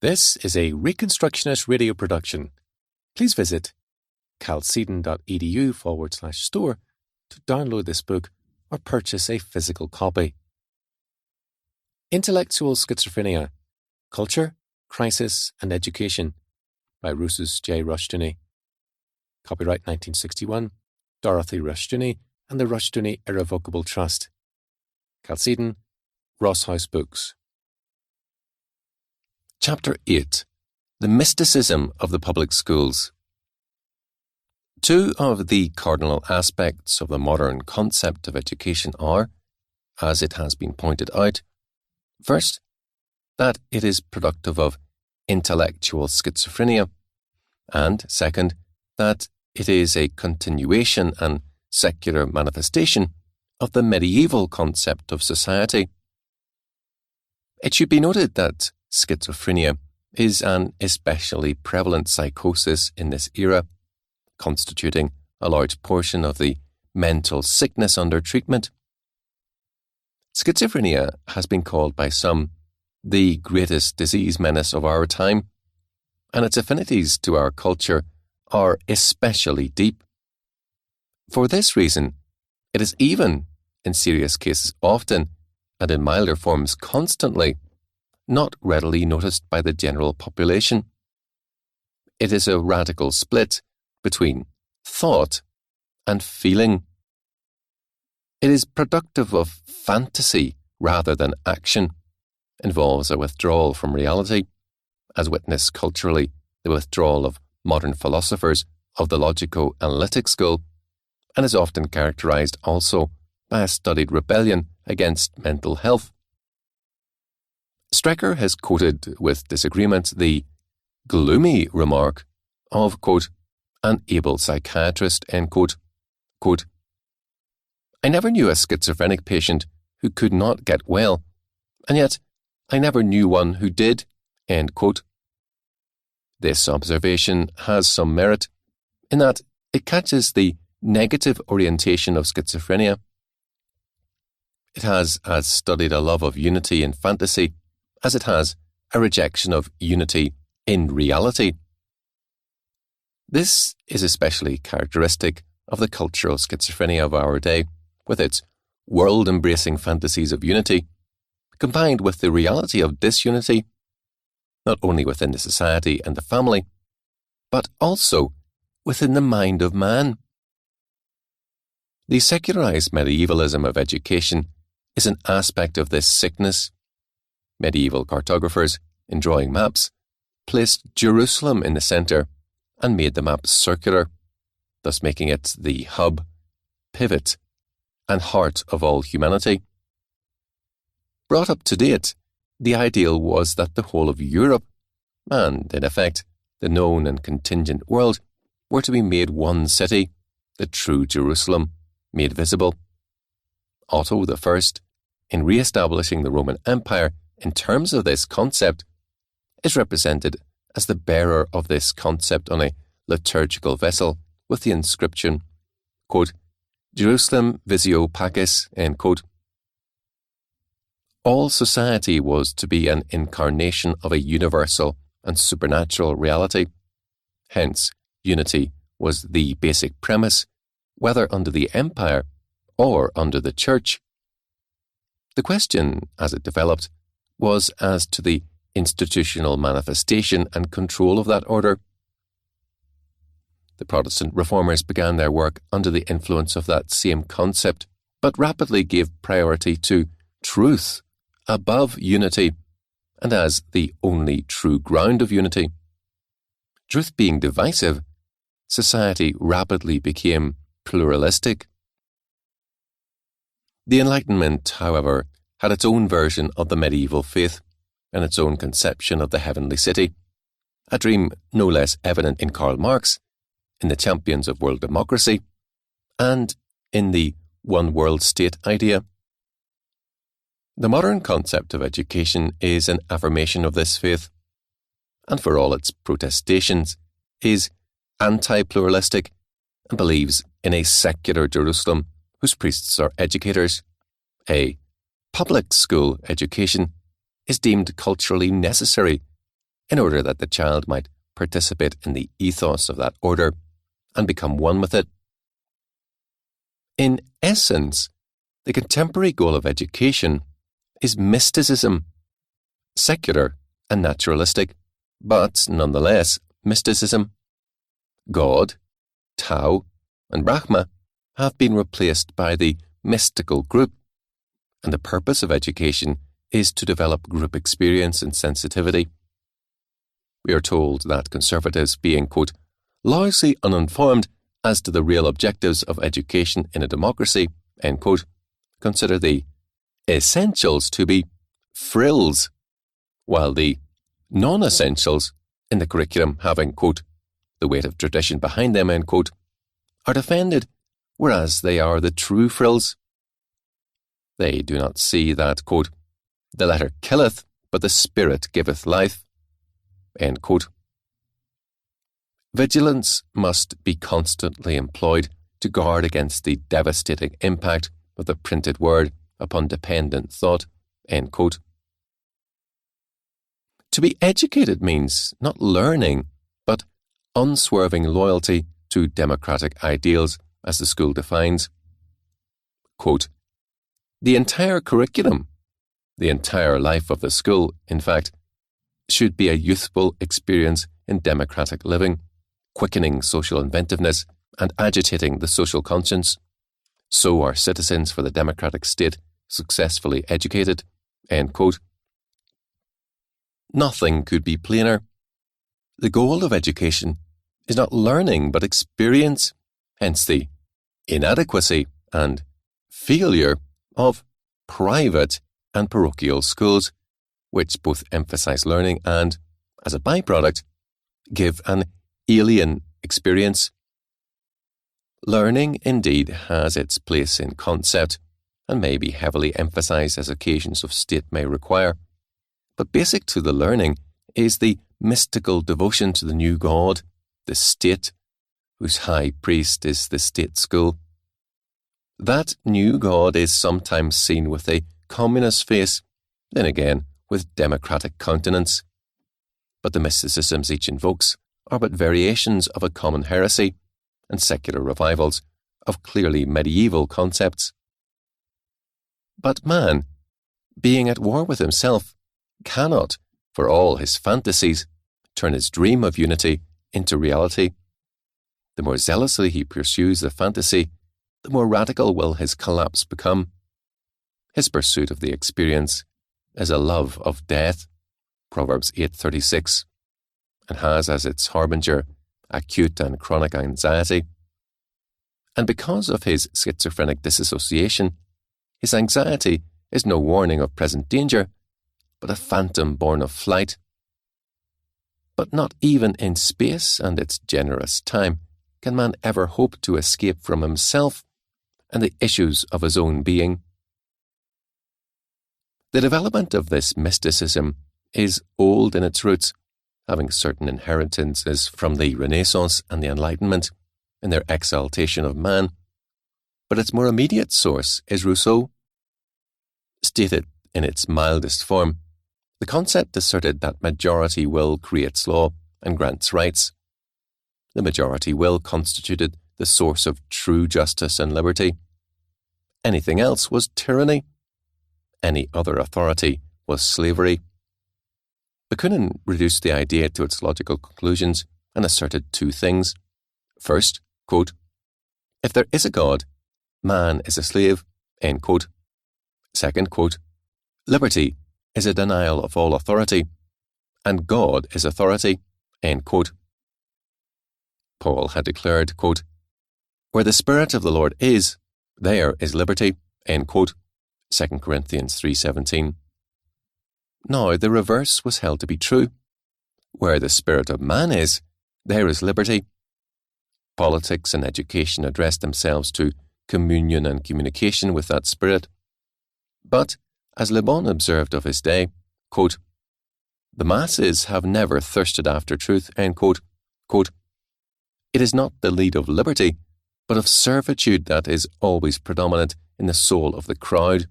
This is a Reconstructionist radio production. Please visit calcedon.edu/store to download this book or purchase a physical copy. Intellectual Schizophrenia, Culture, Crisis and Education by Rosus J. Rushdoony. Copyright 1961, Dorothy Rushdoony and the Rushdoony Irrevocable Trust. Calcedon, Ross House Books. Chapter 8. The Mysticism of the Public Schools. Two of the cardinal aspects of the modern concept of education are, as it has been pointed out, first, that it is productive of intellectual schizophrenia, and second, that it is a continuation and secular manifestation of the medieval concept of society. It should be noted that schizophrenia is an especially prevalent psychosis in this era, constituting a large portion of the mental sickness under treatment. Schizophrenia has been called by some the greatest disease menace of our time, and its affinities to our culture are especially deep. For this reason, it is even, in serious cases often, and in milder forms constantly, not readily noticed by the general population. It is a radical split between thought and feeling. It is productive of fantasy rather than action, involves a withdrawal from reality, as witnessed culturally the withdrawal of modern philosophers of the logico-analytic school, and is often characterized also by a studied rebellion against mental health. Strecker has quoted with disagreement the gloomy remark of, quote, an able psychiatrist, end quote, quote, I never knew a schizophrenic patient who could not get well, and yet I never knew one who did, end quote. This observation has some merit in that it catches the negative orientation of schizophrenia. It has as studied a love of unity in fantasy as it has a rejection of unity in reality. This is especially characteristic of the cultural schizophrenia of our day, with its world-embracing fantasies of unity, combined with the reality of disunity, not only within the society and the family, but also within the mind of man. The secularized medievalism of education is an aspect of this sickness. Medieval cartographers, in drawing maps, placed Jerusalem in the centre and made the map circular, thus making it the hub, pivot, and heart of all humanity. Brought up to date, the ideal was that the whole of Europe, and, in effect, the known and contingent world, were to be made one city, the true Jerusalem, made visible. Otto I, in re-establishing the Roman Empire in terms of this concept, is represented as the bearer of this concept on a liturgical vessel with the inscription, quote, Jerusalem visio pacis, end quote. All society was to be an incarnation of a universal and supernatural reality. Hence, unity was the basic premise, whether under the empire or under the church. The question, as it developed, was as to the institutional manifestation and control of that order. The Protestant reformers began their work under the influence of that same concept, but rapidly gave priority to truth above unity, and as the only true ground of unity. Truth being divisive, society rapidly became pluralistic. The Enlightenment, however, had its own version of the medieval faith and its own conception of the heavenly city, a dream no less evident in Karl Marx, in the champions of world democracy, and in the one-world state idea. The modern concept of education is an affirmation of this faith, and for all its protestations, is anti-pluralistic and believes in a secular Jerusalem whose priests are educators. A public school education is deemed culturally necessary in order that the child might participate in the ethos of that order and become one with it. In essence, the contemporary goal of education is mysticism, secular and naturalistic, but nonetheless mysticism. God, Tao, and Brahma have been replaced by the mystical group, and the purpose of education is to develop group experience and sensitivity. We are told that conservatives, being, quote, largely uninformed as to the real objectives of education in a democracy, end quote, consider the essentials to be frills, while the non-essentials in the curriculum having, quote, the weight of tradition behind them, end quote, are defended, whereas they are the true frills. They do not see that, quote, the letter killeth, but the spirit giveth life, end quote. Vigilance must be constantly employed to guard against the devastating impact of the printed word upon dependent thought, end quote. To be educated means not learning, but unswerving loyalty to democratic ideals as the school defines. Quote, the entire curriculum, the entire life of the school, in fact, should be a youthful experience in democratic living, quickening social inventiveness and agitating the social conscience. So are citizens for the democratic state successfully educated, end quote. Nothing could be plainer. The goal of education is not learning but experience, hence the inadequacy and failure of private and parochial schools, which both emphasize learning and, as a byproduct, give an alien experience. Learning, indeed, has its place in concept and may be heavily emphasized as occasions of state may require, but basic to the learning is the mystical devotion to the new God, the state, whose high priest is the state school. That new God is sometimes seen with a communist face, then again with democratic countenance. But the mysticisms each invokes are but variations of a common heresy and secular revivals of clearly medieval concepts. But man, being at war with himself, cannot, for all his fantasies, turn his dream of unity into reality. The more zealously he pursues the fantasy, the more radical will his collapse become. His pursuit of the experience is a love of death, Proverbs 8:36, and has as its harbinger acute and chronic anxiety. And because of his schizophrenic disassociation, his anxiety is no warning of present danger, but a phantom born of flight. But not even in space and its generous time can man ever hope to escape from himself and the issues of his own being. The development of this mysticism is old in its roots, having certain inheritances from the Renaissance and the Enlightenment in their exaltation of man, but its more immediate source is Rousseau. Stated in its mildest form, the concept asserted that majority will creates law and grants rights. The majority will constituted the source of true justice and liberty. Anything else was tyranny. Any other authority was slavery. Bakunin reduced the idea to its logical conclusions and asserted two things. First, quote, if there is a God, man is a slave, end quote. Second, quote, liberty is a denial of all authority, and God is authority, end quote. Paul had declared, quote, where the Spirit of the Lord is, there is liberty, end quote, 2 Corinthians 3:17. Now the reverse was held to be true. Where the spirit of man is, there is liberty. Politics and education address themselves to communion and communication with that spirit. But, as Le Bon observed of his day, quote, the masses have never thirsted after truth, end quote. Quote, it is not the lead of liberty, but of servitude that is always predominant in the soul of the crowd.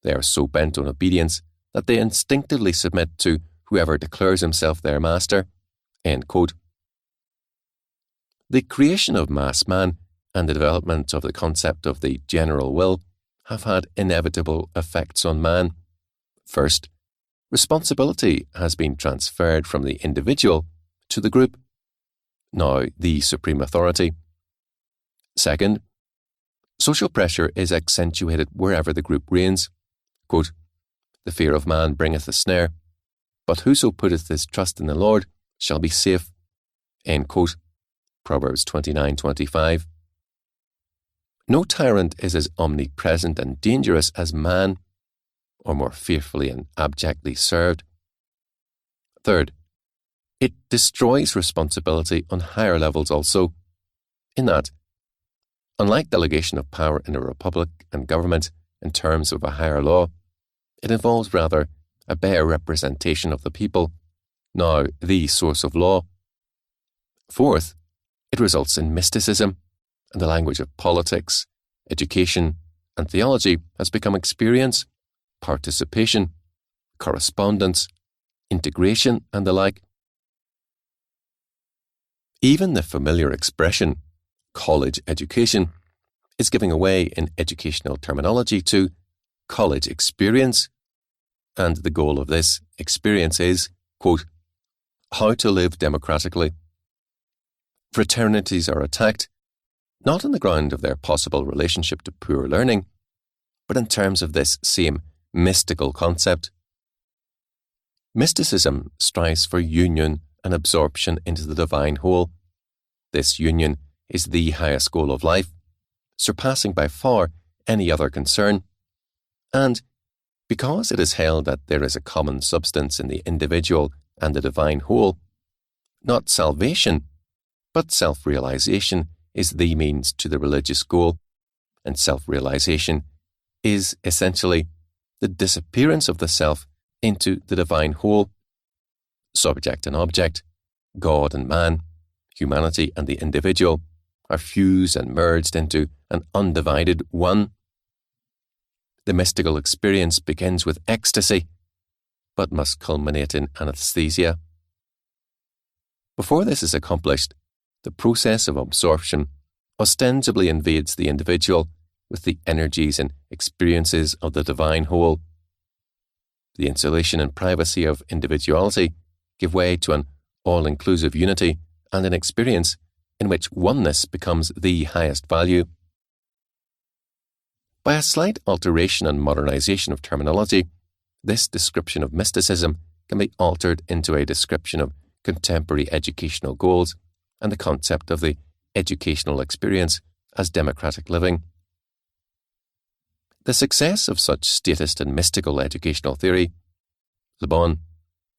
They are so bent on obedience that they instinctively submit to whoever declares himself their master. End quote. The creation of mass man and the development of the concept of the general will have had inevitable effects on man. First, responsibility has been transferred from the individual to the group, now the supreme authority. Second, social pressure is accentuated wherever the group reigns. Quote, "The fear of man bringeth a snare, but whoso putteth his trust in the Lord shall be safe." End quote. Proverbs 29:25. No tyrant is as omnipresent and dangerous as man, or more fearfully and abjectly served. Third, it destroys responsibility on higher levels also, in that, unlike delegation of power in a republic and government in terms of a higher law, it involves rather a bare representation of the people, now the source of law. Fourth, it results in mysticism, and the language of politics, education, and theology has become experience, participation, correspondence, integration, and the like. Even the familiar expression, college education, is giving away in educational terminology to college experience, and the goal of this experience is, quote, "how to live democratically." Fraternities are attacked, not on the ground of their possible relationship to poor learning, but in terms of this same mystical concept. Mysticism strives for union and absorption into the divine whole. This union is the highest goal of life, surpassing by far any other concern, and because it is held that there is a common substance in the individual and the divine whole, not salvation, but self-realization is the means to the religious goal, and self-realization is essentially the disappearance of the self into the divine whole. Subject and object, God and man, humanity and the individual are fused and merged into an undivided one. The mystical experience begins with ecstasy, but must culminate in anesthesia. Before this is accomplished, the process of absorption ostensibly invades the individual with the energies and experiences of the divine whole. The insulation and privacy of individuality give way to an all-inclusive unity and an experience in which oneness becomes the highest value. By a slight alteration and modernization of terminology, this description of mysticism can be altered into a description of contemporary educational goals and the concept of the educational experience as democratic living. The success of such statist and mystical educational theory, Le Bon,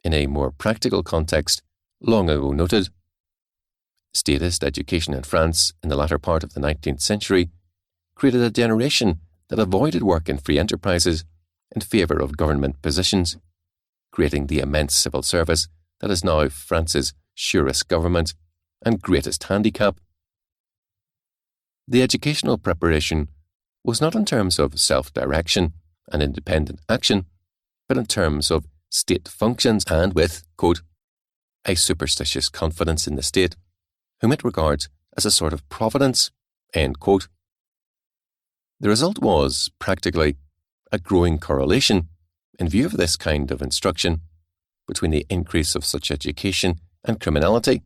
in a more practical context, long ago noted, statist education in France in the latter part of the 19th century created a generation that avoided work in free enterprises in favour of government positions, creating the immense civil service that is now France's surest government and greatest handicap. The educational preparation was not in terms of self-direction and independent action, but in terms of state functions and with, quote, "a superstitious confidence in the state, whom it regards as a sort of providence," end quote. The result was, practically, a growing correlation, in view of this kind of instruction, between the increase of such education and criminality.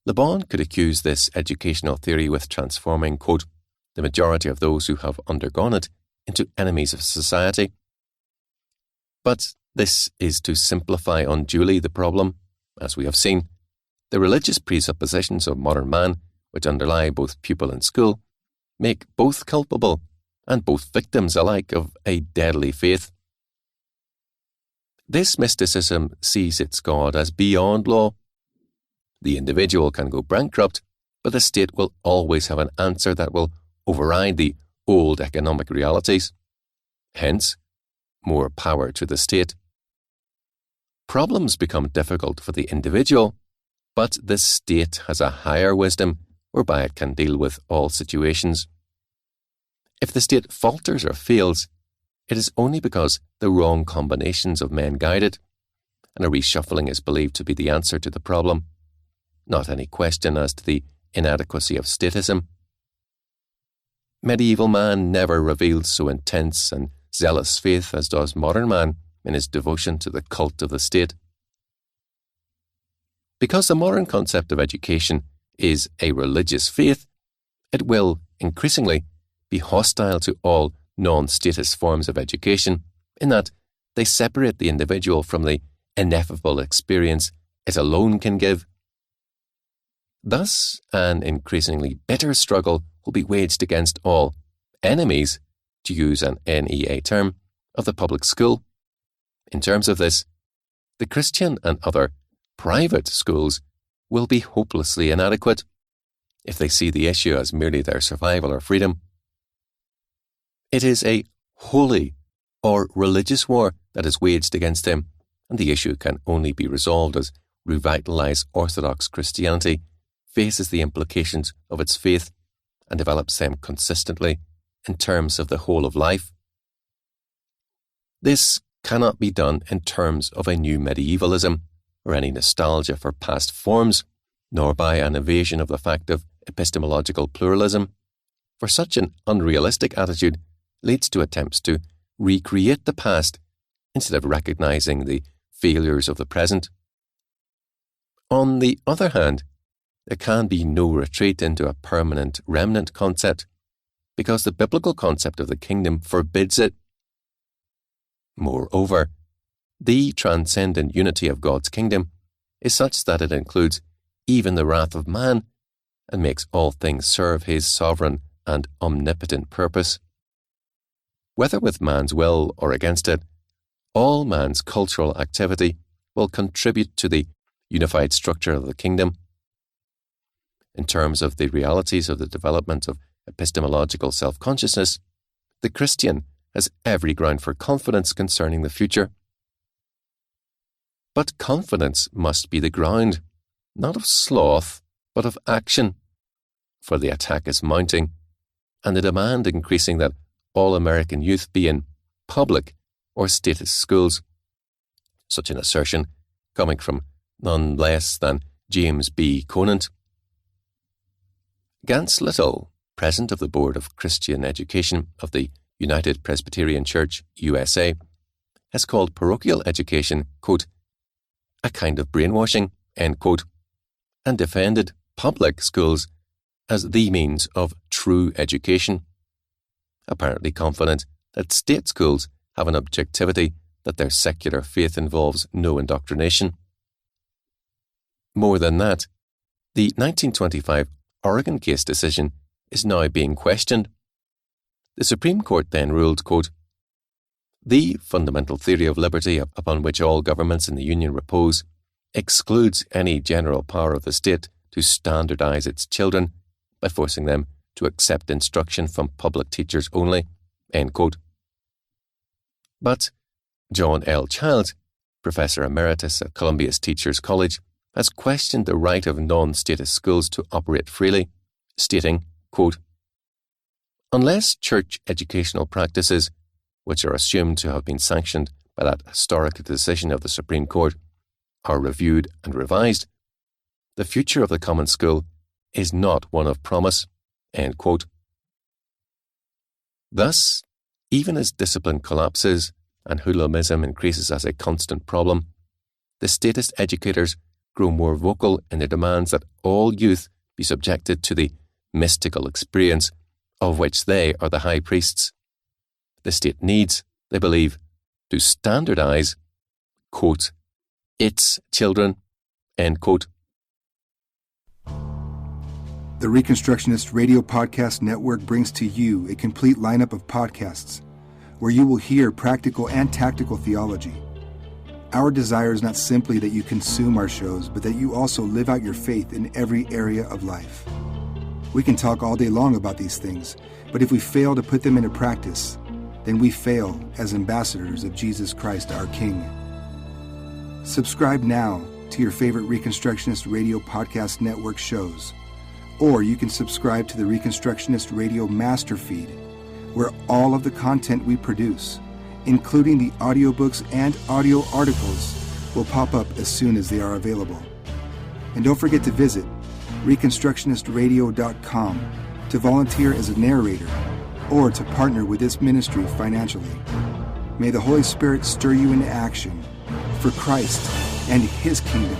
Le Bon could accuse this educational theory with transforming, quote, "the majority of those who have undergone it into enemies of society." But this is to simplify unduly the problem. As we have seen, the religious presuppositions of modern man, which underlie both pupil and school, make both culpable and both victims alike of a deadly faith. This mysticism sees its God as beyond law. The individual can go bankrupt, but the state will always have an answer that will override the old economic realities. Hence, more power to the state. Problems become difficult for the individual, but the state has a higher wisdom whereby it can deal with all situations. If the state falters or fails, it is only because the wrong combinations of men guide it, and a reshuffling is believed to be the answer to the problem, not any question as to the inadequacy of statism. Medieval man never revealed so intense and zealous faith as does modern man in his devotion to the cult of the state. Because the modern concept of education is a religious faith, it will, increasingly, be hostile to all non-statist forms of education, in that they separate the individual from the ineffable experience it alone can give. Thus, an increasingly bitter struggle will be waged against all enemies, to use an NEA term, of the public school. In terms of this, the Christian and other private schools will be hopelessly inadequate if they see the issue as merely their survival or freedom. It is a holy or religious war that is waged against them, and the issue can only be resolved as revitalized Orthodox Christianity faces the implications of its faith and develops them consistently in terms of the whole of life. This cannot be done in terms of a new medievalism or any nostalgia for past forms, nor by an evasion of the fact of epistemological pluralism, for such an unrealistic attitude leads to attempts to recreate the past instead of recognizing the failures of the present. On the other hand, there can be no retreat into a permanent remnant concept, because the biblical concept of the kingdom forbids it. Moreover, the transcendent unity of God's kingdom is such that it includes even the wrath of man and makes all things serve his sovereign and omnipotent purpose. Whether with man's will or against it, all man's cultural activity will contribute to the unified structure of the kingdom. In terms of the realities of the development of epistemological self-consciousness, the Christian has every ground for confidence concerning the future. But confidence must be the ground, not of sloth, but of action, for the attack is mounting, and the demand increasing that all American youth be in public or statist schools. Such an assertion coming from none less than James B. Conant. Gance Little, President of the Board of Christian Education of the United Presbyterian Church, USA, has called parochial education, quote, a kind of brainwashing, end quote, and defended public schools as the means of true education, apparently confident that state schools have an objectivity that their secular faith involves no indoctrination. More than that, the 1925 Oregon case decision is now being questioned. The Supreme Court then ruled, quote, the fundamental theory of liberty upon which all governments in the Union repose excludes any general power of the state to standardize its children by forcing them to accept instruction from public teachers only, end quote. But John L. Childs, Professor Emeritus at Columbia's Teachers College, has questioned the right of non-statist schools to operate freely, stating, quote, unless church educational practices, which are assumed to have been sanctioned by that historic decision of the Supreme Court, are reviewed and revised, the future of the common school is not one of promise, end quote. Thus, even as discipline collapses and hooliganism increases as a constant problem, the statist educators grow more vocal in their demands that all youth be subjected to the mystical experience of which they are the high priests. The state needs, they believe, to standardize, quote, its children, end quote. The Reconstructionist Radio Podcast Network brings to you a complete lineup of podcasts where you will hear practical and tactical theology. Our desire is not simply that you consume our shows, but that you also live out your faith in every area of life. We can talk all day long about these things, but if we fail to put them into practice, then we fail as ambassadors of Jesus Christ, our King. Subscribe now to your favorite Reconstructionist Radio Podcast Network shows, or you can subscribe to the Reconstructionist Radio Master Feed, where all of the content we produce, including the audiobooks and audio articles, will pop up as soon as they are available. And don't forget to visit ReconstructionistRadio.com to volunteer as a narrator or to partner with this ministry financially. May the Holy Spirit stir you into action for Christ and His kingdom.